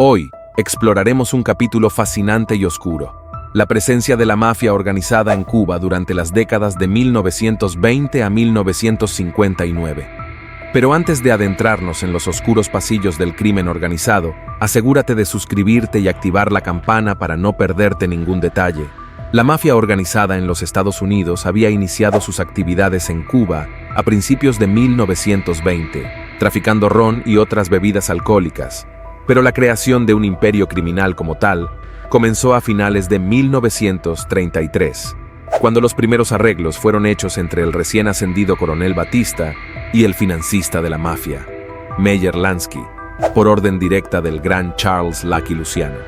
Hoy, exploraremos un capítulo fascinante y oscuro: la presencia de la mafia organizada en Cuba durante las décadas de 1920 a 1959. Pero antes de adentrarnos en los oscuros pasillos del crimen organizado, asegúrate de suscribirte y activar la campana para no perderte ningún detalle. La mafia organizada en los Estados Unidos había iniciado sus actividades en Cuba a principios de 1920, traficando ron y otras bebidas alcohólicas. Pero la creación de un imperio criminal como tal comenzó a finales de 1933, cuando los primeros arreglos fueron hechos entre el recién ascendido coronel Batista y el financista de la mafia, Meyer Lansky, por orden directa del gran Charles Lucky Luciano.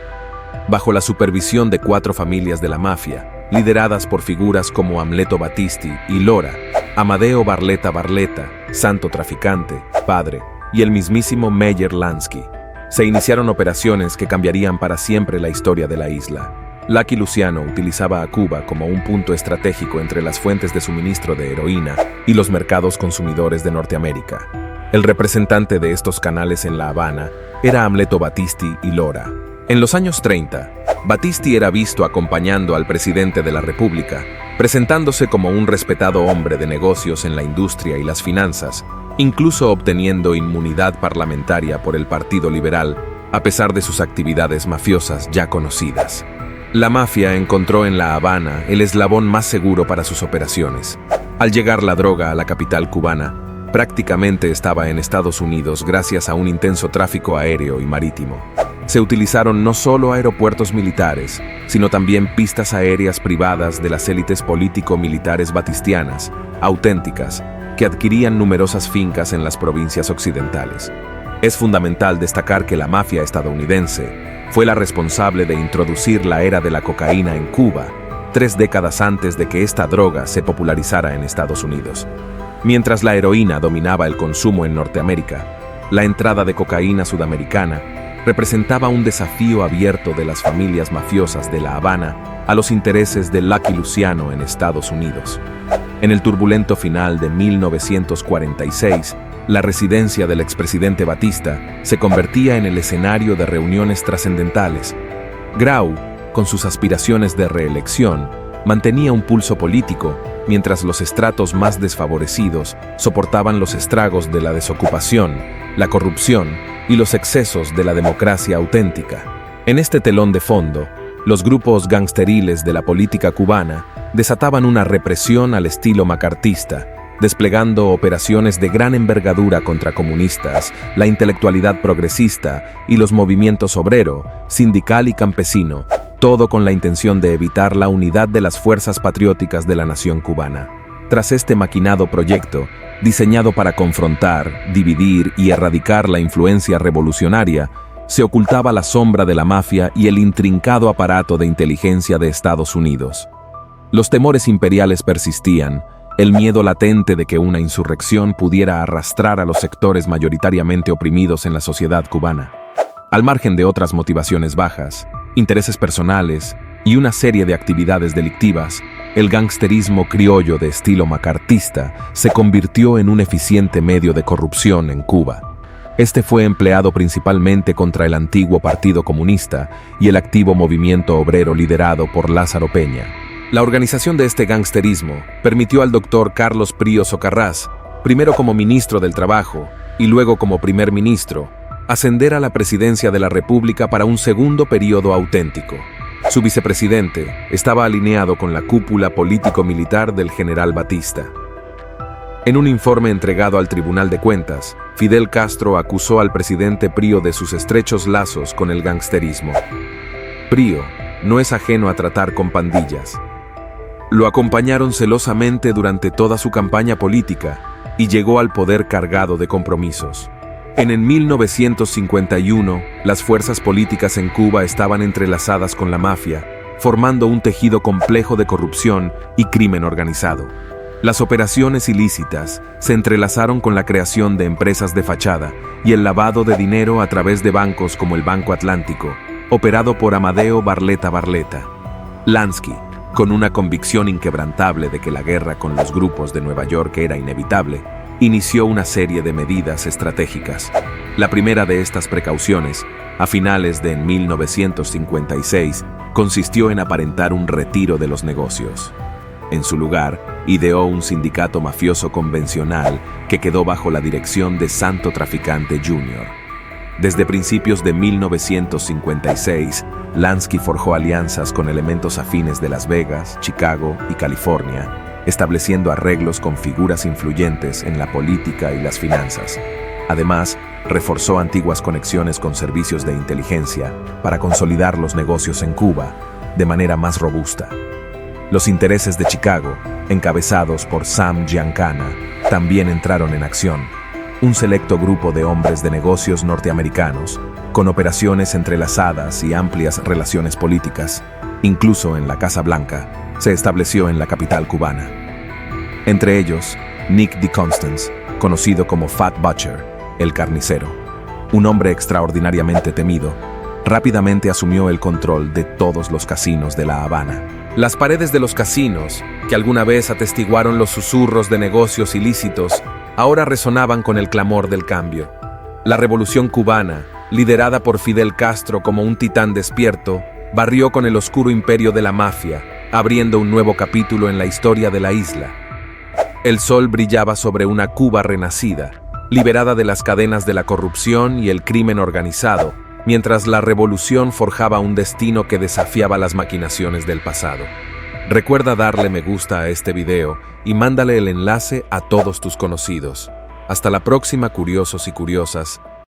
Bajo la supervisión de 4 familias de la mafia, lideradas por figuras como Amleto Battisti y Lora, Amadeo Barletta Barletta, santo traficante, padre, y el mismísimo Meyer Lansky, se iniciaron operaciones que cambiarían para siempre la historia de la isla. Lucky Luciano utilizaba a Cuba como un punto estratégico entre las fuentes de suministro de heroína y los mercados consumidores de Norteamérica. El representante de estos canales en La Habana era Amleto Battisti y Lora. En los años 30, Battisti era visto acompañando al presidente de la República, presentándose como un respetado hombre de negocios en la industria y las finanzas, incluso obteniendo inmunidad parlamentaria por el Partido Liberal, a pesar de sus actividades mafiosas ya conocidas. La mafia encontró en La Habana el eslabón más seguro para sus operaciones. Al llegar la droga a la capital cubana, prácticamente estaba en Estados Unidos gracias a un intenso tráfico aéreo y marítimo. Se utilizaron no solo aeropuertos militares, sino también pistas aéreas privadas de las élites político-militares batistianas, auténticas, que adquirían numerosas fincas en las provincias occidentales. Es fundamental destacar que la mafia estadounidense fue la responsable de introducir la era de la cocaína en Cuba, 3 décadas antes de que esta droga se popularizara en Estados Unidos. Mientras la heroína dominaba el consumo en Norteamérica, la entrada de cocaína sudamericana representaba un desafío abierto de las familias mafiosas de La Habana a los intereses de Lucky Luciano en Estados Unidos. En el turbulento final de 1946, la residencia del expresidente Batista se convertía en el escenario de reuniones trascendentales. Grau, con sus aspiraciones de reelección, mantenía un pulso político, mientras los estratos más desfavorecidos soportaban los estragos de la desocupación, la corrupción y los excesos de la democracia auténtica. En este telón de fondo, los grupos gangsteriles de la política cubana desataban una represión al estilo macartista, desplegando operaciones de gran envergadura contra comunistas, la intelectualidad progresista y los movimientos obrero, sindical y campesino, todo con la intención de evitar la unidad de las fuerzas patrióticas de la nación cubana. Tras este maquinado proyecto, diseñado para confrontar, dividir y erradicar la influencia revolucionaria, se ocultaba la sombra de la mafia y el intrincado aparato de inteligencia de Estados Unidos. Los temores imperiales persistían, el miedo latente de que una insurrección pudiera arrastrar a los sectores mayoritariamente oprimidos en la sociedad cubana. Al margen de otras motivaciones bajas, intereses personales y una serie de actividades delictivas, el gangsterismo criollo de estilo macartista se convirtió en un eficiente medio de corrupción en Cuba. Este fue empleado principalmente contra el antiguo Partido Comunista y el activo movimiento obrero liderado por Lázaro Peña. La organización de este gangsterismo permitió al doctor Carlos Prío Socarrás, primero como ministro del Trabajo y luego como primer ministro, ascender a la presidencia de la República para un segundo periodo auténtico. Su vicepresidente estaba alineado con la cúpula político-militar del general Batista. En un informe entregado al Tribunal de Cuentas, Fidel Castro acusó al presidente Prío de sus estrechos lazos con el gangsterismo. Prío no es ajeno a tratar con pandillas. Lo acompañaron celosamente durante toda su campaña política y llegó al poder cargado de compromisos. En 1951, las fuerzas políticas en Cuba estaban entrelazadas con la mafia, formando un tejido complejo de corrupción y crimen organizado. Las operaciones ilícitas se entrelazaron con la creación de empresas de fachada y el lavado de dinero a través de bancos como el Banco Atlántico, operado por Amadeo Barletta Barletta. Lansky, con una convicción inquebrantable de que la guerra con los grupos de Nueva York era inevitable, inició una serie de medidas estratégicas. La primera de estas precauciones a finales de 1956, consistió en aparentar un retiro de los negocios. En su lugar, ideó un sindicato mafioso convencional que quedó bajo la dirección de Santo Traficante Jr. Desde principios de 1956, Lansky forjó alianzas con elementos afines de Las Vegas, Chicago y California, estableciendo arreglos con figuras influyentes en la política y las finanzas. Además, reforzó antiguas conexiones con servicios de inteligencia para consolidar los negocios en Cuba de manera más robusta. Los intereses de Chicago, encabezados por Sam Giancana, también entraron en acción. Un selecto grupo de hombres de negocios norteamericanos, con operaciones entrelazadas y amplias relaciones políticas, incluso en la Casa Blanca, se estableció en la capital cubana. Entre ellos, Nick DeConstance, conocido como Fat Butcher, el carnicero, un hombre extraordinariamente temido, rápidamente asumió el control de todos los casinos de La Habana. Las paredes de los casinos, que alguna vez atestiguaron los susurros de negocios ilícitos, ahora resonaban con el clamor del cambio. La revolución cubana, liderada por Fidel Castro como un titán despierto, barrió con el oscuro imperio de la mafia, abriendo un nuevo capítulo en la historia de la isla. El sol brillaba sobre una Cuba renacida, liberada de las cadenas de la corrupción y el crimen organizado, mientras la revolución forjaba un destino que desafiaba las maquinaciones del pasado. Recuerda darle me gusta a este video y mándale el enlace a todos tus conocidos. Hasta la próxima, curiosos y curiosas.